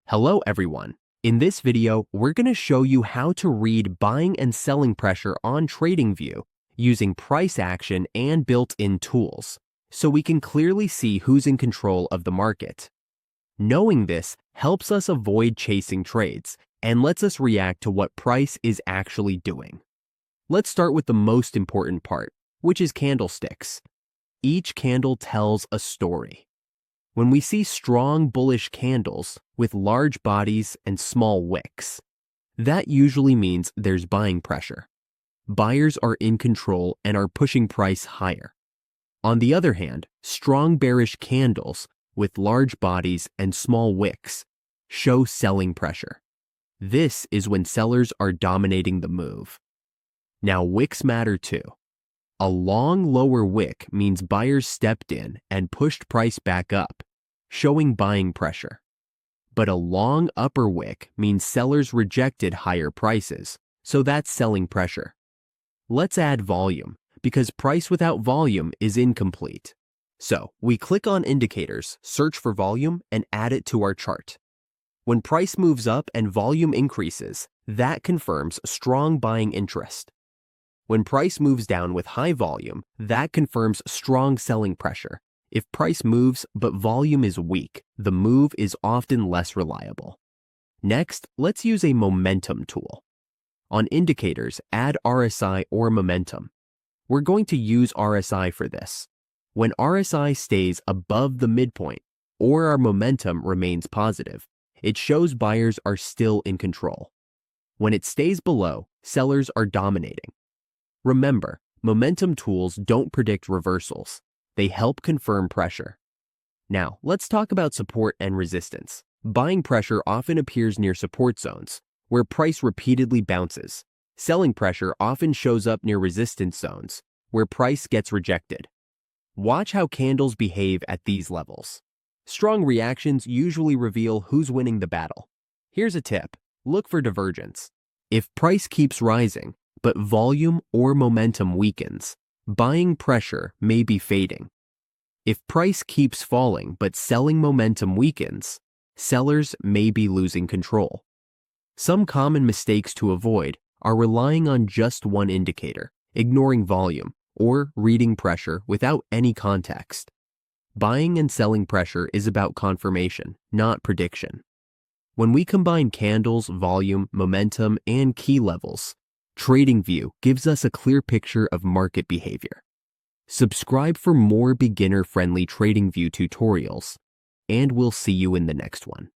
Hello everyone. In this video, we're going to show you how to read buying and selling pressure on Tradingview using price action and built-in tools, so we can clearly see who's in control of the market. Knowing this helps us avoid chasing trades and lets us react to what price is actually doing. Let's start with the most important part, which is candlesticks. Each candle tells a story. When we see strong bullish candles with large bodies and small wicks, that usually means there's buying pressure. Buyers are in control and are pushing price higher. On the other hand, strong bearish candles with large bodies and small wicks show selling pressure. This is when sellers are dominating the move. Now, wicks matter too. A long lower wick means buyers stepped in and pushed price back up, showing buying pressure. But a long upper wick means sellers rejected higher prices, so that's selling pressure. Let's add volume, because price without volume is incomplete. So we click on indicators, search for volume, and add it to our chart. When price moves up and volume increases, that confirms strong buying interest. When price moves down with high volume, that confirms strong selling pressure. If price moves but volume is weak, the move is often less reliable. Next, let's use a momentum tool. On indicators, add RSI or momentum. We're going to use RSI for this. When RSI stays above the midpoint or our momentum remains positive, it shows buyers are still in control. When it stays below, sellers are dominating. Remember, momentum tools don't predict reversals. They help confirm pressure. Now, let's talk about support and resistance. Buying pressure often appears near support zones, where price repeatedly bounces. Selling pressure often shows up near resistance zones, where price gets rejected. Watch how candles behave at these levels. Strong reactions usually reveal who's winning the battle. Here's a tip: look for divergence. If price keeps rising, but volume or momentum weakens, buying pressure may be fading. If price keeps falling but selling momentum weakens, sellers may be losing control. Some common mistakes to avoid are relying on just one indicator, ignoring volume, or reading pressure without any context. Buying and selling pressure is about confirmation, not prediction. When we combine candles, volume, momentum, and key levels, Tradingview gives us a clear picture of market behavior. Subscribe for more beginner-friendly Tradingview tutorials, and we'll see you in the next one.